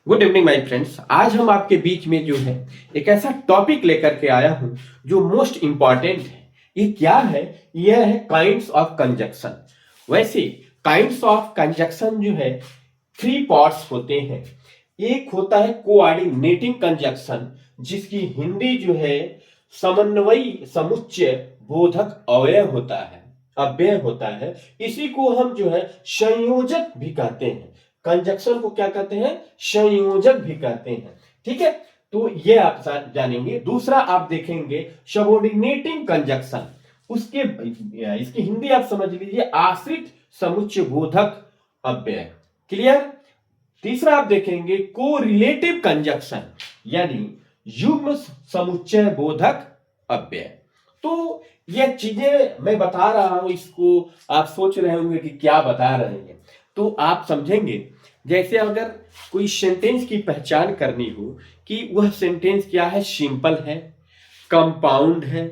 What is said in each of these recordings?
Good evening my friends. आज हम आपके बीच में जो है एक ऐसा टॉपिक लेकर के आया हूं जो मोस्ट इंपॉर्टेंट है। ये क्या है? यह है काइंड्स ऑफ कंजक्शन। वैसे काइंड्स ऑफ कंजक्शन जो है थ्री पार्ट्स होते हैं। एक होता है कोऑर्डिनेटिंग कंजक्शन, जिसकी हिंदी जो है समन्वयी समुच्चय बोधक अव्यय होता है। इसी को हम जो है संयोजक भी कहते हैं। कंजक्शन को क्या कहते हैं? संयोजक भी कहते हैं। ठीक है, तो ये आप जानेंगे। दूसरा आप देखेंगे सबोर्डिनेटिंग कंजक्शन। उसके इसकी हिंदी आप समझ लीजिए आश्रित समुच्चय बोधक अव्यय। क्लियर? तीसरा आप देखेंगे कोरिलेटिव कंजक्शन, यानी युग्म समुच्चय बोधक अव्यय। तो ये चीजें मैं बता रहा हूं, इसको आप सोच रहे होंगे कि क्या बता रहे हैं, तो आप समझेंगे। जैसे अगर कोई सेंटेंस की पहचान करनी हो कि वह सेंटेंस क्या है, सिंपल है, कंपाउंड है,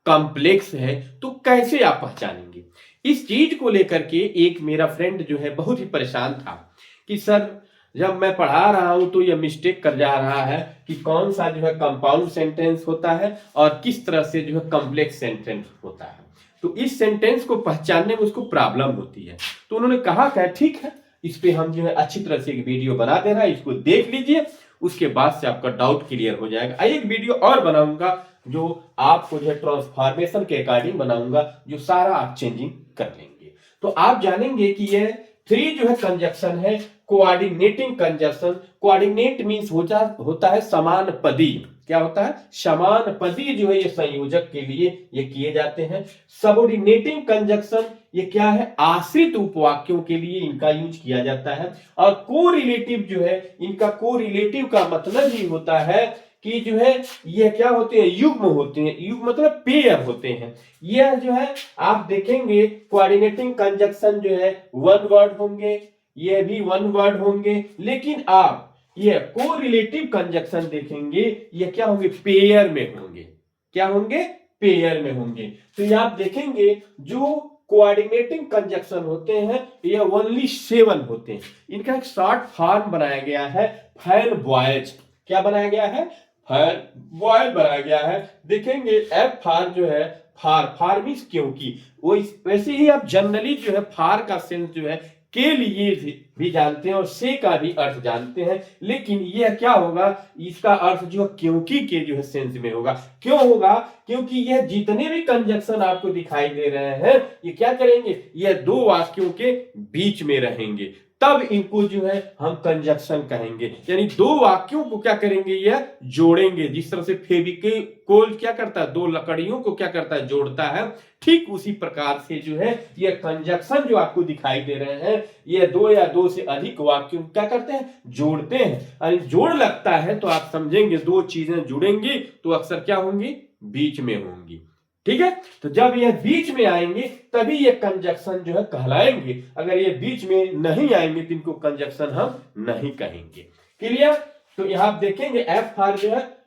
कॉम्प्लेक्स है, तो कैसे आप पहचानेंगे? इस चीज को लेकर के एक मेरा फ्रेंड जो है बहुत ही परेशान था कि सर जब मैं पढ़ा रहा हूं तो यह मिस्टेक कर जा रहा है कि कौन सा जो है कंपाउंड सेंटेंस होता है और किस तरह से जो है कॉम्प्लेक्स सेंटेंस होता है। तो इस सेंटेंस को पहचानने में उसको प्रॉब्लम होती है। तो उन्होंने कहा कि ठीक है, इस पे हम जो है अच्छी तरह से एक वीडियो बना दे रहा है, इसको देख लीजिए, उसके बाद से आपका डाउट क्लियर हो जाएगा। एक वीडियो और बनाऊंगा जो आपको जो है ट्रांसफॉर्मेशन के अकॉर्डिंग बनाऊंगा, जो सारा आप चेंजिंग कर लेंगे। तो आप जानेंगे कि ये थ्री जो है कंजक्शन है कोऑर्डिनेटिंग कंजक्शन। कोऑर्डिनेट मींस होता है समान पदी। क्या होता है? समान पदी जो है ये संयोजक के लिए ये किए जाते हैं। सबऑर्डिनेटिंग कंजक्शन ये क्या है? आश्रित उपवाक्यों के लिए इनका यूज किया जाता है। और कोरिलेटिव जो है, इनका कोरिलेटिव का मतलब ही होता है कि जो है ये क्या होते हैं? युग्म होते हैं। युग्म मतलब पेयर होते हैं। यह जो है आप देखेंगे कोऑर्डिनेटिंग कंजक्शन जो है वन वर्ड होंगे, ये भी वन वर्ड होंगे, लेकिन आप ये कोरिलेटिव कंजक्शन देखेंगे, ये क्या होंगे? पेयर में होंगे। क्या होंगे? पेयर में होंगे। तो ये आप देखेंगे जो कोऑर्डिनेटिंग कंजक्शन होते हैं ये ओनली 7 होते हैं। इनका एक शॉर्ट फॉर्म बनाया गया है फैन बॉयज। क्या बनाया गया है? फैन बॉयज बनाया गया है। देखेंगे एफ फार जो है फार मीन्स क्योंकि, वो वैसे ही आप जनरली जो है फार का सेंस जो है के लिए भी जानते हैं और से का भी अर्थ जानते हैं, लेकिन यह क्या होगा? इसका अर्थ जो क्योंकि के जो है सेंस में होगा। क्यों होगा? क्योंकि यह जितने भी कंजक्शन आपको दिखाई दे रहे हैं ये क्या करेंगे? यह दो वाक्यों के बीच में रहेंगे, तब इनको जो है हम कंजक्शन कहेंगे। यानी दो वाक्यों को क्या करेंगे? यह जोड़ेंगे। जिस तरह से फेविकोल क्या करता है? दो लकड़ियों को क्या करता है? जोड़ता है। ठीक उसी प्रकार से जो है ये कंजक्शन जो आपको दिखाई दे रहे हैं ये दो या दो से अधिक वाक्यों को क्या करते हैं? जोड़ते हैं। और जोड़ लगता है तो आप समझेंगे दो चीजें जुड़ेंगी तो अक्सर क्या होंगी? बीच में होंगी। ठीक है, तो जब ये बीच में आएंगे तभी ये कंजक्शन जो है कहलाएंगे। अगर ये बीच में नहीं आएंगे तो इनको कंजक्शन हम नहीं कहेंगे। क्लियर? तो यहां आप देखेंगे एफ फार जो है,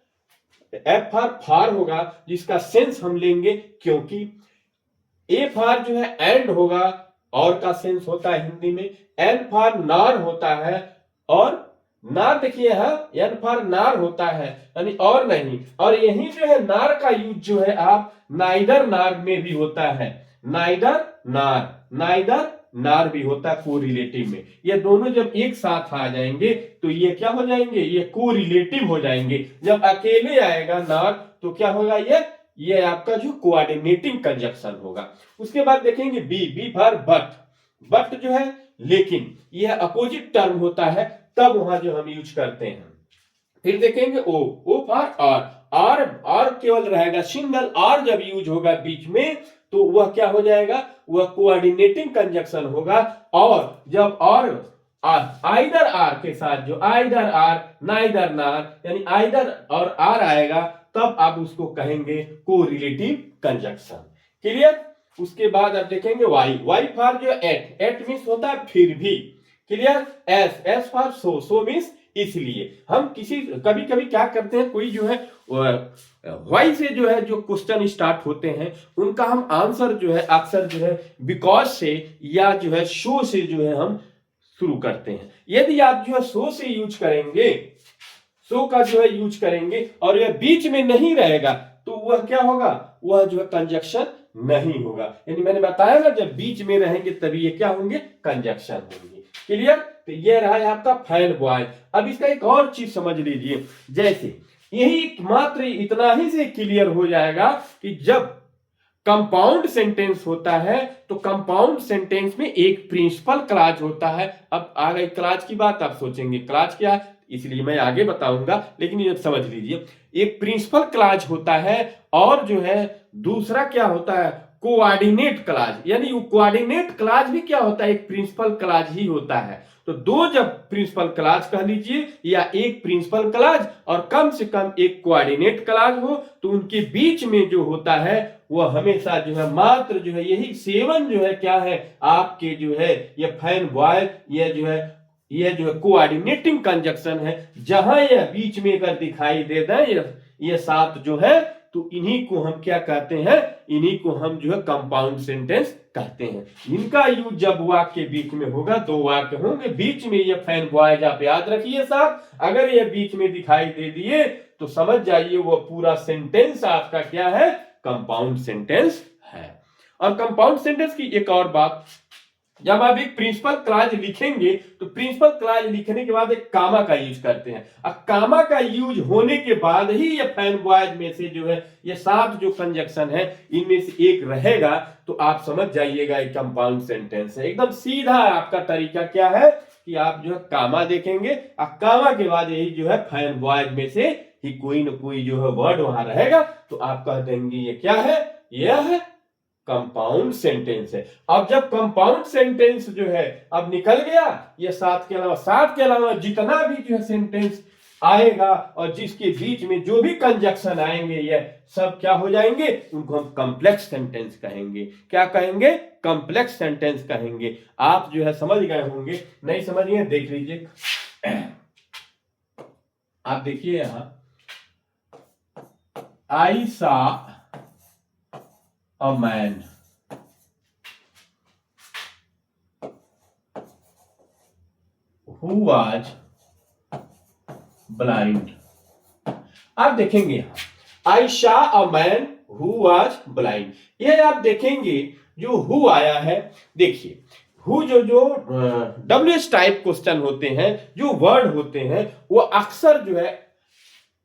एफ फार होगा जिसका सेंस हम लेंगे क्योंकि। ए फार जो है एंड होगा, और का सेंस होता है हिंदी में। एन फार नार होता है, और नार देखिए एन फार नार होता है यानी और नहीं। और यही जो है नार का यूज जो है आप नाइदर नार में भी होता है। नाइदर नार भी होता है कोरिलेटिव में। ये दोनों जब एक साथ आ जाएंगे तो ये क्या हो जाएंगे? ये कोरिलेटिव हो जाएंगे। जब अकेले आएगा नार तो क्या होगा? ये आपका जो कोऑर्डिनेटिंग कंजक्शन होगा। उसके बाद देखेंगे बी फॉर बट जो है लेकिन, यह अपोजिट टर्म होता है, तब वहां जो हम यूज करते हैं। फिर देखेंगे ओ फॉर आर केवल रहेगा सिंगल। आर जब यूज होगा बीच में तो वह क्या हो जाएगा? वह कोऑर्डिनेटिंग कंजक्शन होगा। और जब और आइदर आर के साथ जो आइदर आर नाइदर नार यानी आइदर और आर आएगा तब आप उसको कहेंगे कोरिलेटिव कंजक्शन। क्लियर? उसके बाद आप देखेंगे वाई फॉर जो एट मीन्स होता है फिर भी। Clear? S for so means इसलिए। हम कभी कभी क्या करते हैं, कोई जो है वाई से जो है जो क्वेश्चन स्टार्ट होते हैं उनका हम आंसर जो है अक्सर जो है बिकॉज से या जो है शो से जो है हम शुरू करते हैं। यदि आप जो है सो से यूज करेंगे, सो का जो है यूज करेंगे और यह बीच में नहीं रहेगा तो वह क्या होगा, वह जो है कंजक्शन नहीं होगा। यानी मैंने बताया ना, जब बीच में रहेंगे तभी ये क्या होंगे, कंजक्शन होंगे। क्लियर? तो ये रहा आपका फैन बॉय। अब इसका एक और चीज समझ लीजिए, जैसे यही मात्र इतना ही से क्लियर हो जाएगा कि जब कंपाउंड सेंटेंस होता है तो कंपाउंड सेंटेंस में एक प्रिंसिपल क्लॉज होता है। अब आ गई क्लॉज की बात, आप सोचेंगे क्लॉज क्या है, इसलिए मैं आगे बताऊंगा, लेकिन ये समझ लीजिए एक प्रिंसिपल क्लॉज होता है और जो है दूसरा क्या होता है, कोऑर्डिनेट क्लॉज। यानी वो कोऑर्डिनेट क्लॉज भी क्या होता है, एक प्रिंसिपल क्लॉज ही होता है। तो दो जब प्रिंसिपल क्लॉज कह लीजिए या एक प्रिंसिपल क्लॉज और कम से कम एक कोऑर्डिनेट क्लॉज हो तो उनके बीच में जो होता है वह हमेशा जो है मात्र जो है यही सेवन जो है क्या है आपके जो है ये फैन बॉय, ये जो है कोऑर्डिनेटिंग कंजक्शन है। जहां यह बीच में अगर दिखाई दे दे ये सात जो है तो इन्हीं को हम क्या कहते हैं, इन्हीं को हम जो है कंपाउंड सेंटेंस कहते हैं। इनका यूज जब वाक्य के बीच में होगा, दो वाक्य होंगे बीच में ये फैन बॉय, आप याद रखिए साहब, अगर ये बीच में दिखाई दे दिए तो समझ जाइए वो पूरा सेंटेंस आपका क्या है, कंपाउंड सेंटेंस है। और कंपाउंड सेंटेंस की एक और बात, जब आप एक प्रिंसिपल क्लॉज लिखेंगे तो प्रिंसिपल क्लॉज लिखने के बाद एक कामा का यूज करते हैं। अब कामा का यूज होने के बाद ही ये फैन बॉयज में से जो है ये सात जो कंजक्शन है इनमें से एक रहेगा तो आप समझ जाइएगा एक कंपाउंड सेंटेंस है। एकदम सीधा आपका तरीका क्या है कि आप जो है कामा देखेंगे और कामा के बाद यही जो है फैन बॉयज में से ही कोई ना कोई जो है वर्ड वहां रहेगा तो आप कह देंगे ये क्या है, यह है कंपाउंड सेंटेंस है। अब जब कंपाउंड सेंटेंस जो है अब निकल गया, ये सात के अलावा जितना भी जो है सेंटेंस आएगा और जिसके बीच में जो भी कंजक्शन आएंगे ये सब क्या हो जाएंगे, उनको हम कॉम्प्लेक्स सेंटेंस कहेंगे। क्या कहेंगे, कॉम्प्लेक्स सेंटेंस कहेंगे। आप जो है समझ गए होंगे, नहीं समझ गए देख लीजिए। आप देखिए यहां, आई सा a man who was blind। आप देखेंगे I saw a man who was blind, ये आप देखेंगे जो who आया है, देखिए who जो WH टाइप क्वेश्चन होते हैं, जो वर्ड होते हैं वो अक्सर जो है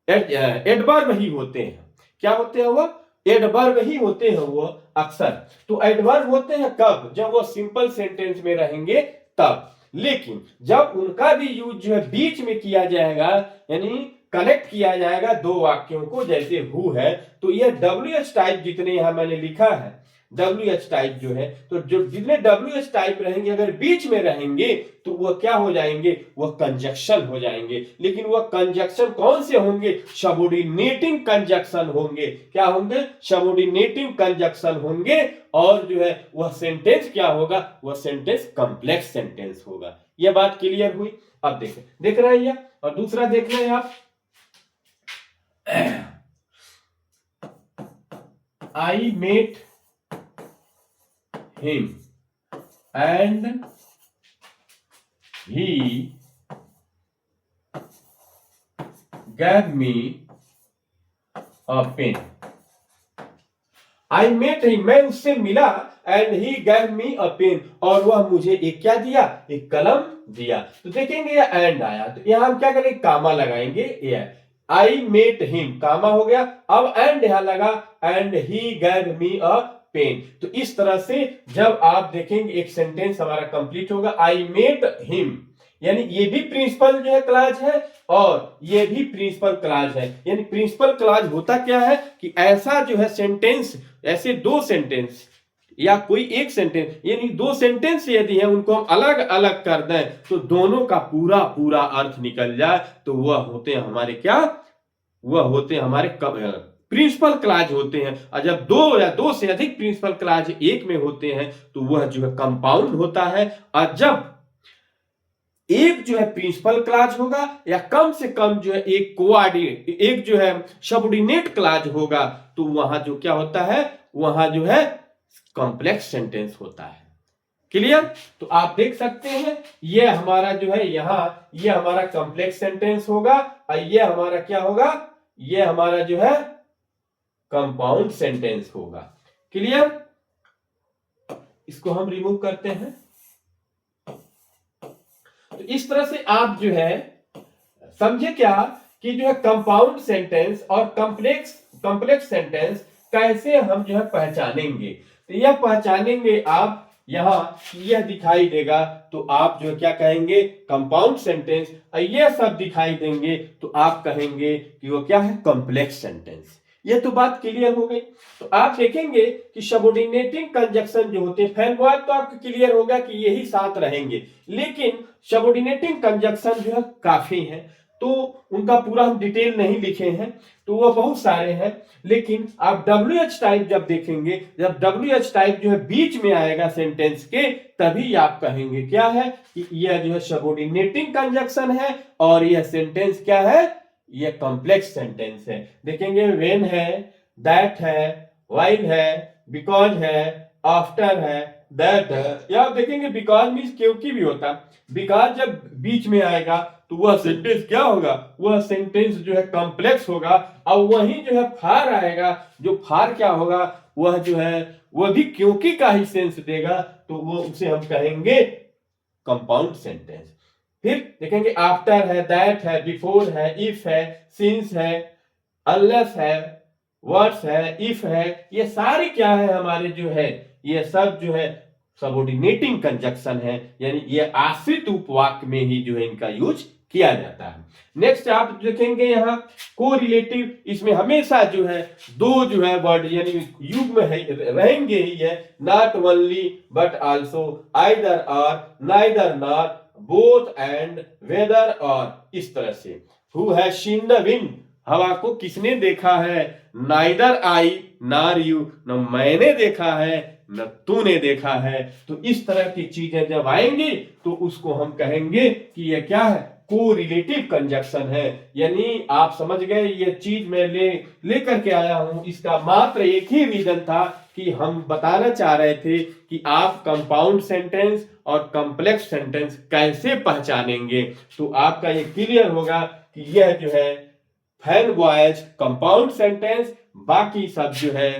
एडवर्ब ही होते हैं। क्या होते हैं, वह एडवर्ब ही होते हैं वो अक्सर। तो एडवर्ब होते हैं कब, जब वो सिंपल सेंटेंस में रहेंगे तब। लेकिन जब उनका भी यूज जो है बीच में किया जाएगा, यानी कनेक्ट किया जाएगा दो वाक्यों को, जैसे हु है तो ये WH टाइप जितने यहां मैंने लिखा है WH टाइप जो है, तो जो जितने WH टाइप रहेंगे अगर बीच में रहेंगे तो वह क्या हो जाएंगे, वह कंजक्शन हो जाएंगे। लेकिन वह कंजक्शन कौन से होंगे, सबऑर्डिनेटिंग कंजक्शन होंगे। क्या होंगे, सबऑर्डिनेटिंग कंजक्शन होंगे। और जो है वह सेंटेंस क्या होगा, वह सेंटेंस कॉम्प्लेक्स सेंटेंस होगा। यह बात क्लियर हुई। अब देख रहे हैं और दूसरा देख रहे हैं आप, I met him and he gave me a pen। I met him, मैं उससे मिला, and he gave me a pen, और वह मुझे एक क्या दिया, एक कलम दिया। तो देखेंगे ये एंड आया तो यहां हम क्या करेंगे, कामा लगाएंगे। ये I met him कामा हो गया, अब एंड यहां लगा and he gave me a pen. तो इस तरह से जब आप देखेंगे एक सेंटेंस हमारा कंप्लीट होगा, आई मेट हिम, यानी ये भी प्रिंसिपल जो है क्लॉज है और ये भी प्रिंसिपल क्लॉज है। यानी प्रिंसिपल क्लॉज होता क्या है कि ऐसा जो है सेंटेंस, ऐसे दो सेंटेंस या कोई एक सेंटेंस, यानी दो सेंटेंस यदि है उनको हम अलग अलग कर दें तो दोनों का पूरा पूरा अर्थ निकल जाए तो वह होते हैं हमारे क्या, वह होते हैं हमारे प्रिंसिपल क्लॉज होते हैं। और जब दो या दो से अधिक प्रिंसिपल क्लॉज एक में होते हैं तो वह जो है कंपाउंड होता है। और जब एक जो है प्रिंसिपल क्लॉज होगा या कम से कम जो है एक कोऑर्डिनेट, एक जो है सबऑर्डिनेट क्लॉज होगा तो वहां जो क्या होता है, वहां जो है कॉम्प्लेक्स सेंटेंस होता है। क्लियर। तो आप देख सकते हैं ये हमारा जो है यहाँ ये हमारा कॉम्प्लेक्स सेंटेंस होगा और ये हमारा क्या होगा, ये हमारा जो है कंपाउंड सेंटेंस होगा। क्लियर। इसको हम रिमूव करते हैं। तो इस तरह से आप जो है समझे क्या कि जो है कंपाउंड सेंटेंस और कॉम्प्लेक्स सेंटेंस कैसे हम जो है पहचानेंगे। तो यह पहचानेंगे आप यहां यह दिखाई देगा तो आप जो क्या कहेंगे, कंपाउंड सेंटेंस। यह सब दिखाई देंगे तो आप कहेंगे कि वो क्या है, कॉम्प्लेक्स सेंटेंस। यह तो बात क्लियर हो गई। तो आप देखेंगे कि सबऑर्डिनेटिंग कंजक्शन जो होते हैं, फैन बॉय तो आपको क्लियर होगा कि यही साथ रहेंगे, लेकिन सबऑर्डिनेटिंग कंजक्शन जो है काफी है, तो उनका पूरा हम डिटेल नहीं लिखे हैं, तो वो बहुत सारे हैं। लेकिन आप WH टाइप जब देखेंगे, जब WH टाइप जो है बीच में आएगा सेंटेंस के, तभी आप कहेंगे क्या है कि यह जो है सबऑर्डिनेटिंग कंजक्शन है और यह सेंटेंस क्या है, यह कॉम्प्लेक्स सेंटेंस है। देखेंगे व्हेन है, दैट है, व्हाइल है, बिकॉज है, आफ्टर है, दैट है। या आप देखेंगे बिकॉज मीन्स क्योंकि भी होता, बिकॉज जब बीच में आएगा तो वह सेंटेंस क्या होगा, वह सेंटेंस जो है कॉम्प्लेक्स होगा। और वहीं जो है फार आएगा, जो फार क्या होगा, वह जो है वह भी क्योंकि का ही सेंस देगा, तो वो उसे हम कहेंगे कंपाउंड सेंटेंस। फिर देखेंगे आफ्टर है, दैट है, बिफोर है, इफ है, सिंस है, अनलेस है, व्हाट्स है, इफ है, ये सारे क्या है हमारे जो है, ये सब जो है सबऑर्डिनेटिंग कंजक्शन है, यानी ये आश्रित उपवाक्य में ही जो है इनका यूज किया जाता है। नेक्स्ट आप देखेंगे यहाँ कोरिलेटिव, इसमें हमेशा जो है दो जो है वर्ड यानी युग्म है रहेंगे ही है, not only but also, either or, neither nor, both and, whether or, इस तरह से। Who has seen the wind, हवा को किसने देखा है, नाइदर आई नॉर यू, न मैंने देखा है न तूने देखा है। तो इस तरह की चीजें जब आएंगी तो उसको हम कहेंगे कि यह क्या है, कोरिलेटिव कंजक्शन है। यानी आप समझ गए, ये चीज मैं लेकर के आया हूं, इसका मात्र एक ही रीजन था कि हम बताना चाह रहे थे कि आप कंपाउंड सेंटेंस और कॉम्प्लेक्स सेंटेंस कैसे पहचानेंगे। तो आपका ये क्लियर होगा कि यह जो है फैन वॉयज कंपाउंड सेंटेंस, बाकी सब जो है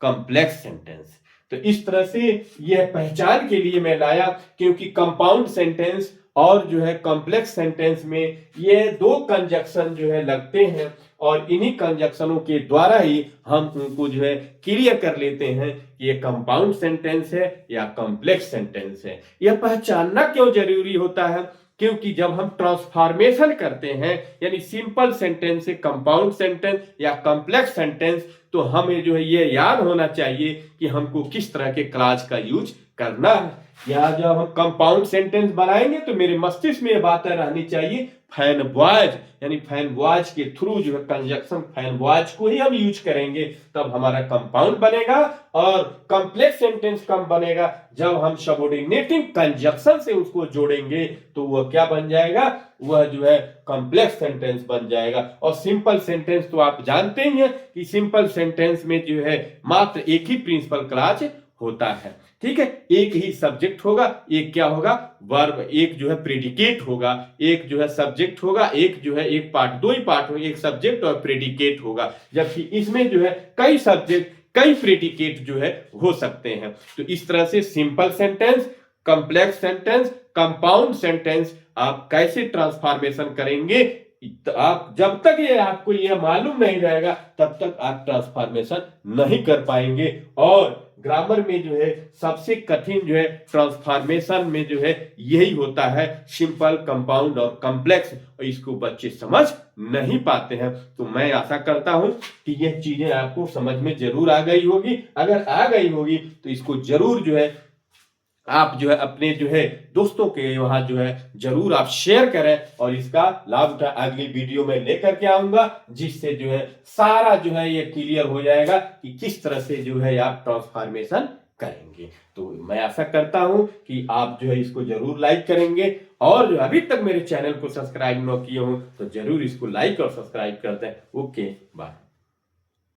कॉम्प्लेक्स सेंटेंस। तो इस तरह से यह पहचान के लिए मैं लाया, क्योंकि कंपाउंड सेंटेंस और जो है कॉम्प्लेक्स सेंटेंस में ये दो कंजक्शन जो है लगते हैं, और इन्हीं कंजक्शनों के द्वारा ही हम उनको जो है क्लियर कर लेते हैं कि ये कंपाउंड सेंटेंस है या कॉम्प्लेक्स सेंटेंस है। यह पहचानना क्यों जरूरी होता है, क्योंकि जब हम ट्रांसफॉर्मेशन करते हैं, यानी सिंपल सेंटेंस से कंपाउंड सेंटेंस या कॉम्प्लेक्स सेंटेंस, तो हमें जो है ये याद होना चाहिए कि हमको किस तरह के क्लॉज का यूज करना है। या जब हम कंपाउंड सेंटेंस बनाएंगे तो मेरे मस्तिष्क में ये बातें रहनी चाहिए, फैन बॉयज, यानी फैन बॉयज के थ्रू जो है कंजक्शन फैन बॉयज को ही हम यूज करेंगे, तब हमारा कंपाउंड बनेगा। और कॉम्प्लेक्स सेंटेंस कब बनेगा, जब हम सबऑर्डिनेटिंग कंजक्शन से उसको जोड़ेंगे, तो वह क्या बन जाएगा, वह जो है कॉम्प्लेक्स सेंटेंस बन जाएगा। और सिंपल सेंटेंस तो आप जानते ही हैं कि सिंपल सेंटेंस में जो है मात्र एक ही प्रिंसिपल क्लॉज होता है, ठीक है। एक ही सब्जेक्ट होगा, एक क्या होगा, वर्ब, एक जो है प्रेडिकेट होगा, एक जो है सब्जेक्ट होगा, एक जो है एक पार्ट, दो ही पार्ट होगा, एक सब्जेक्ट और प्रेडिकेट होगा। जबकि इसमें जो है कई सब्जेक्ट कई प्रेडिकेट जो है हो सकते हैं। तो इस तरह से simple sentence, complex sentence, compound sentence आप कैसे ट्रांसफॉर्मेशन करेंगे, आप जब तक ये आपको ये मालूम नहीं रहेगा तब तक आप ट्रांसफॉर्मेशन नहीं कर पाएंगे। और ग्रामर में जो है सबसे कठिन जो है ट्रांसफॉर्मेशन में जो है यही होता है, सिंपल, कंपाउंड और कॉम्प्लेक्स, और इसको बच्चे समझ नहीं पाते हैं। तो मैं आशा करता हूं कि यह चीजें आपको समझ में जरूर आ गई होगी। अगर आ गई होगी तो इसको जरूर जो है आप जो है अपने जो है दोस्तों के वहां जो है जरूर आप शेयर करें, और इसका लाभ उठा अगली वीडियो में लेकर के आऊंगा, जिससे जो है सारा जो है ये क्लियर हो जाएगा कि किस तरह से जो है आप ट्रांसफॉर्मेशन करेंगे। तो मैं आशा करता हूं कि आप जो है इसको जरूर लाइक करेंगे, और जो अभी तक मेरे चैनल को सब्सक्राइब न किए हो तो जरूर इसको लाइक और सब्सक्राइब कर दें। Okay, bye.